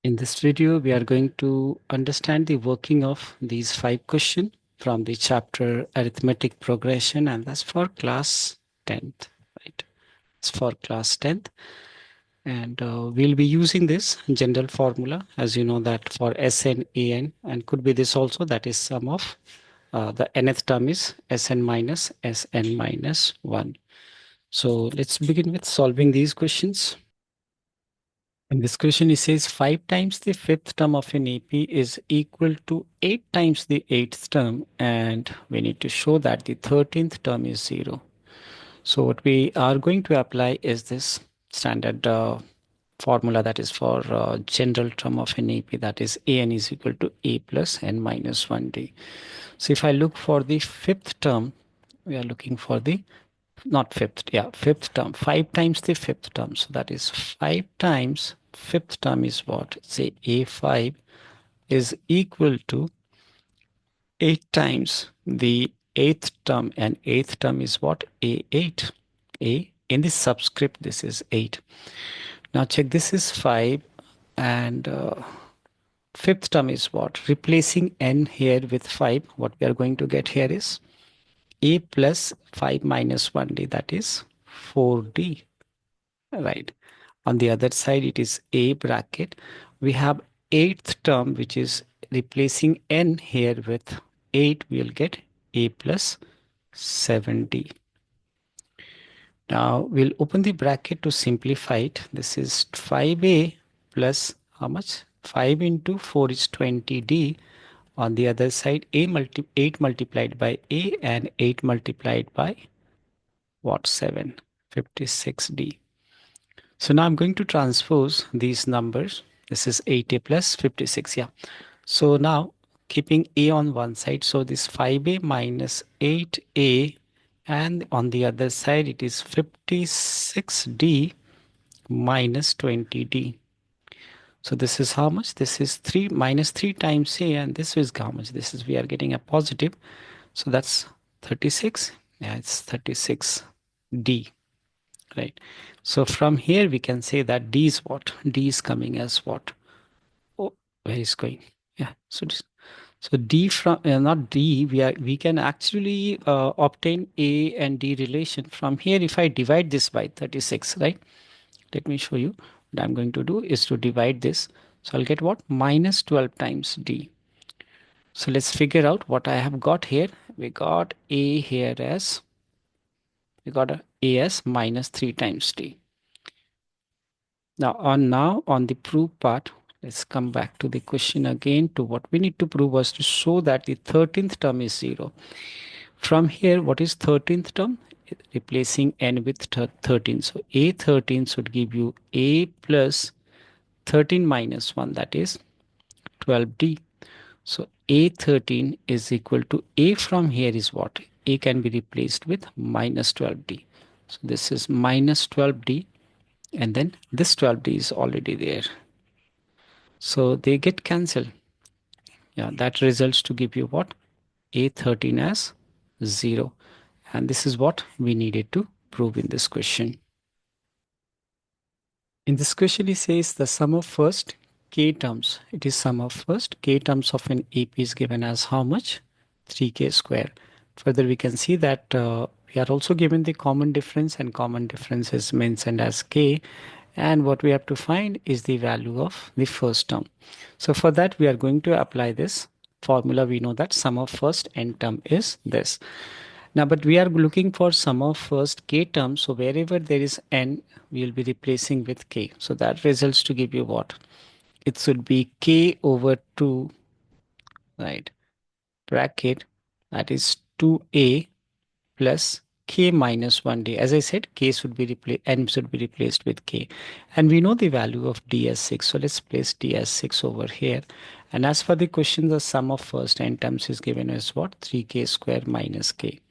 In this video, we are going to understand the working of these 5 questions from the chapter Arithmetic Progression, and that's for class 10th, right? It's for class 10th, and we'll be using this general formula, as you know, that for Sn, An, and could be this also, that is sum of the nth term is Sn minus Sn minus 1. So let's begin with solving these questions. In this question, it says 5 times the fifth term of an AP is equal to 8 times the eighth term, and we need to show that the 13th term is 0. So what we are going to apply is this standard formula that is for general term of an AP, that is An is equal to A plus n minus 1d. So if I look for the fifth term, we are looking for the not fifth, yeah, fifth term, 5 times the fifth term. So that is 5 times fifth term is what? Say A5 is equal to 8 times the eighth term, and eighth term is what? A8. A in the subscript, this is 8. Now check, this is 5, and fifth term is what? Replacing n here with 5, what we are going to get here is A plus 5 minus 1d, that is 4d. Right. On the other side, it is A bracket. We have eighth term, which is replacing n here with 8. We'll get A plus 7d. Now we'll open the bracket to simplify it. This is 5a plus how much? 5 into 4 is 20d. On the other side, 8 multiplied by a, and 8 multiplied by what? 7, 56d. So now I'm going to transpose these numbers. This is 8a plus 56, yeah. So now keeping a on one side, so this 5a minus 8a, and on the other side it is 56d minus 20d. So this is how much? This is 3 minus 3 times a, and this is how much? This is, we are getting a positive. So that's 36. Yeah, it's 36d. Right. So from here we can say that d is what? D is coming as what? Oh, where is going? Yeah. So d from not d, we can actually obtain a and d relation from here. If I divide this by 36, right? Let me show you. What I'm going to do is to divide this. So I'll get what? Minus 12 times d. So let's figure out what I have got here. We got a here as, we got a as minus 3 times d. Now on the proof part, let's come back to the question again. To what we need to prove was to show that the 13th term is 0. From here, what is 13th term? Replacing n with 13. So a13 should give you a plus 13 minus 1, that is 12d. So a13 is equal to a from here is what? A can be replaced with minus 12d. So this is minus 12d, and then this 12d is already there. So they get cancelled. Yeah, that results to give you what? A13 as 0. And this is what we needed to prove in this question. In this question, it says the sum of first k terms. It is sum of first k terms of an AP is given as how much? 3k square. Further, we can see that we are also given the common difference, and common difference is mentioned as k. And what we have to find is the value of the first term. So for that, we are going to apply this formula. We know that sum of first n term is this. Now, but we are looking for sum of first k term. So wherever there is n, we will be replacing with k. So that results to give you what? It should be k over 2, right? Bracket, that is 2a plus k minus 1d. As I said, k should be replaced, n should be replaced with k. And we know the value of d as 6. So let's place d as 6 over here. And as for the question, the sum of first n terms is given as what? 3k square minus k.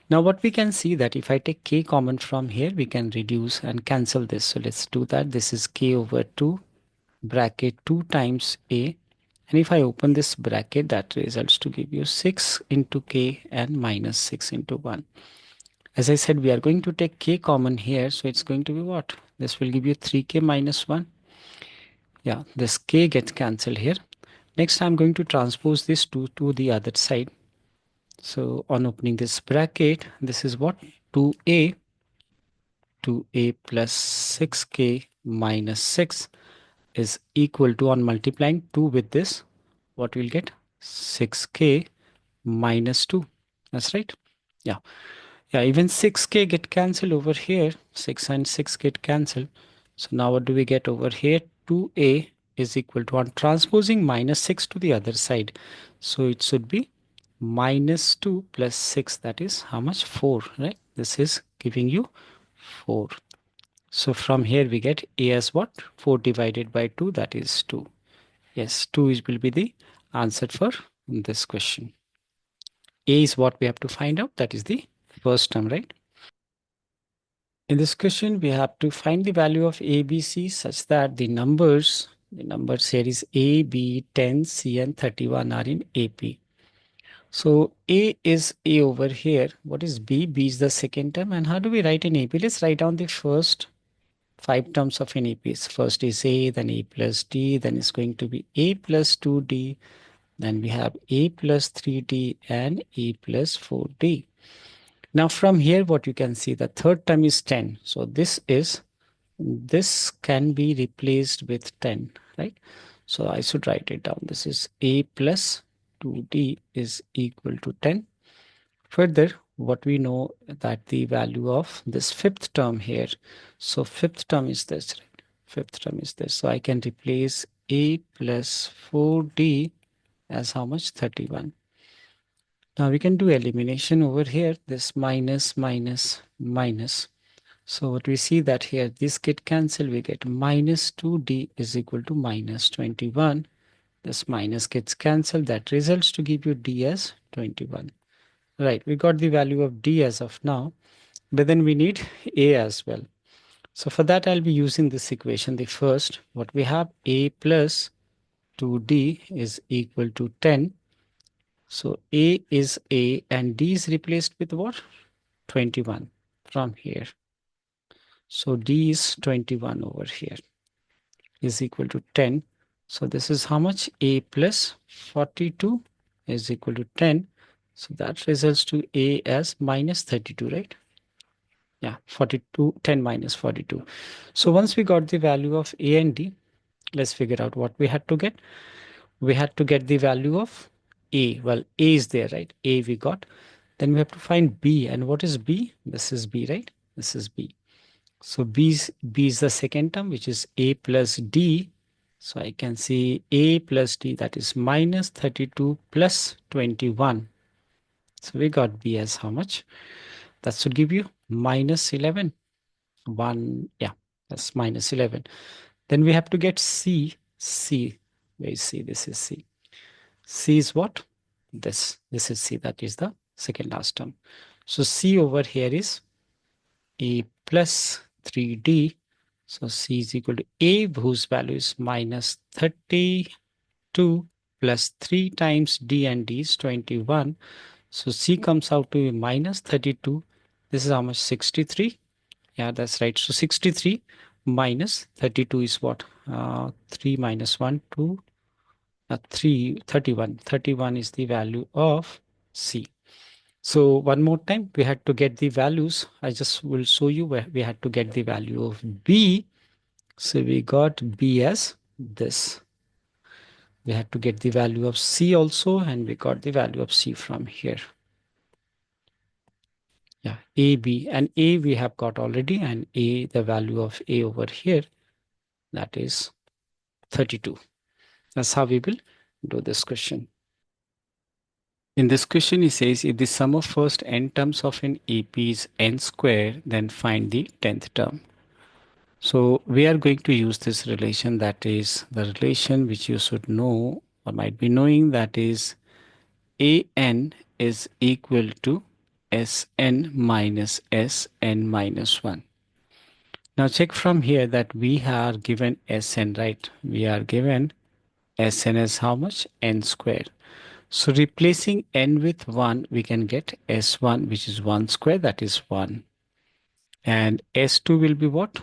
Now what we can see that if I take k common from here, we can reduce and cancel this. So let's do that. This is k over 2 bracket 2 times a. And if I open this bracket, that results to give you 6 into k and minus 6 into 1. As I said, we are going to take k common here. So it's going to be what? This will give you 3k minus 1. Yeah, this k gets cancelled here. Next, I'm going to transpose this 2 to the other side. So on opening this bracket, this is what? 2a, 2a plus 6k minus 6 is equal to, on multiplying 2 with this, what we'll get? 6k minus 2. That's right. Yeah. Yeah, even 6k get cancelled over here. 6 and 6 get cancelled. So now what do we get over here? 2a is equal to, on transposing minus 6 to the other side. So it should be minus 2 plus 6. That is how much? 4, right? This is giving you 4. So from here we get a as what? 4 divided by 2, that is 2. Yes, 2 will be the answer for this question. A is what we have to find out. That is the first term, right? In this question, we have to find the value of A, B, C such that the numbers here is A, B, 10, C, and 31 are in AP. So A is A over here. What is B? B is the second term. And how do we write in AP? Let's write down the first 5 terms of an AP. First is A, then A plus D, then it's going to be A plus 2D, then we have A plus 3D and A plus 4D. Now from here, what you can see, the third term is 10. So this can be replaced with 10, right? So I should write it down. This is A plus 2D is equal to 10. Further, what we know that the value of this fifth term here. So fifth term is this, right? Fifth term is this. So I can replace A plus 4D as how much? 31. Now we can do elimination over here. This minus, minus, minus. So what we see that here, this get cancelled, we get minus 2d is equal to minus 21. This minus gets cancelled, that results to give you d as 21. Right, we got the value of d as of now, but then we need a as well. So for that, I'll be using this equation. The first, what we have, a plus 2d is equal to 10. So a is a and d is replaced with what? 21 from here. So d is 21 over here is equal to 10. So this is how much? A plus 42 is equal to 10. So that results to a as minus 32, right? Yeah, 42, 10 minus 42. So once we got the value of a and d, let's figure out what we had to get. We had to get the value of a. Well, a is there, right? A we got. Then we have to find b. And what is b? This is b, right? This is b. So b is the second term, which is a plus d. So I can see a plus d, that is minus 32 plus 21. So we got b as how much? That should give you minus 11. 1, yeah, that's minus 11. Then we have to get c. Where is c? This is c. C is what? This is c. That is the second last term. So c over here is a plus 3d. So c is equal to a, whose value is minus 32 plus 3 times d, and d is 21. So c comes out to be minus 32. This is how much? 63. Yeah, that's right. So 63 minus 32 is what? 3 minus 1, 2, 3, 31. 31 is the value of c. So one more time, we had to get the values. I just will show you where we had to get the value of b. So we got b as this. We had to get the value of c also, and we got the value of c from here. Yeah, a, b, and a we have got already, and a, the value of a over here, that is 32. That's how we will do this question. In this question, it says if the sum of first n terms of an AP is n square, then find the 10th term. So we are going to use this relation, that is the relation which you should know or might be knowing, that is an is equal to Sn minus Sn minus 1. Now check from here that we are given Sn, right? We are given Sn as how much? N square. So replacing n with 1, we can get S1, which is 1 square, that is 1. And S2 will be what?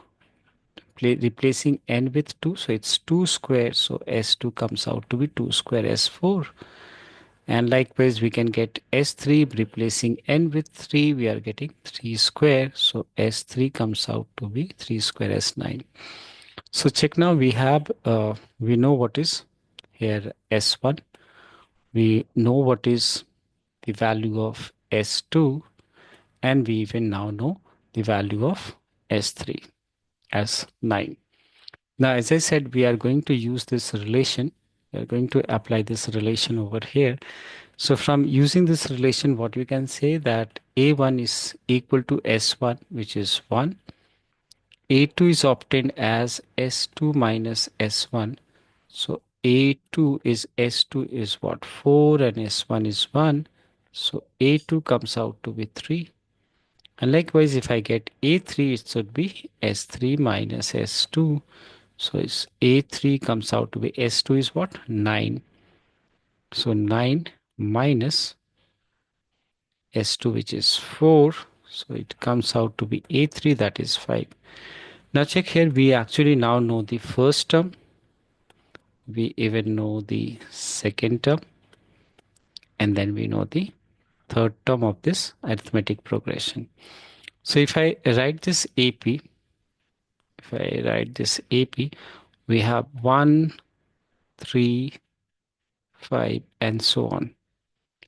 replacing n with 2, so it's 2 square, so s2 comes out to be 2 square s4. And likewise we can get s3 replacing n with 3, we are getting 3 square, so s3 comes out to be 3 square s9. So check now, we know what is here s1, we know what is the value of s2, and we even now know the value of s3 as 9. Now, as I said, we are going to use this relation. We are going to apply this relation over here. So from using this relation, what we can say that A1 is equal to S1, which is 1. A2 is obtained as S2 minus S1. So A2 is S2 is what? 4 and S1 is 1. So A2 comes out to be 3. And likewise, if I get A3, it should be S3 minus S2. So it's A3 comes out to be S2 is what? 9. So 9 minus S2, which is 4. So it comes out to be A3, that is 5. Now check here, we actually now know the first term. We even know the second term. And then we know the third term of this arithmetic progression. So if I write this AP, we have 1, 3, 5, and so on.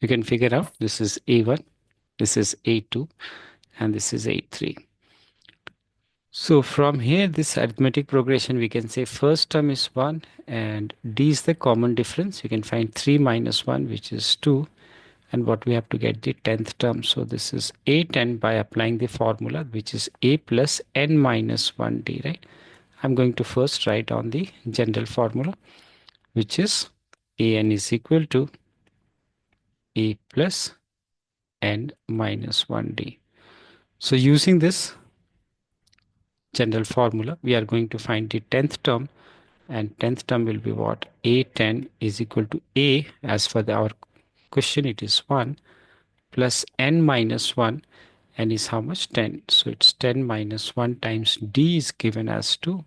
You can figure out this is A1, this is A2, and this is A3. So from here, this arithmetic progression, we can say first term is 1 and D is the common difference. You can find 3 minus 1, which is 2. And what we have to get the 10th term. So this is A10 by applying the formula, which is A plus N minus 1D, right? I'm going to first write on the general formula, which is AN is equal to A plus N minus 1D. So using this general formula, we are going to find the 10th term, and 10th term will be what? A10 is equal to A, as for our question it is 1, plus N minus 1, and is how much? 10. So it's 10 minus 1 times D is given as 2.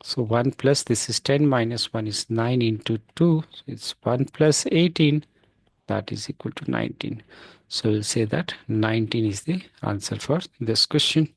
So 1 plus this is 10 minus 1 is 9 into 2. So it's 1 plus 18, that is equal to 19. So we'll say that 19 is the answer for this question.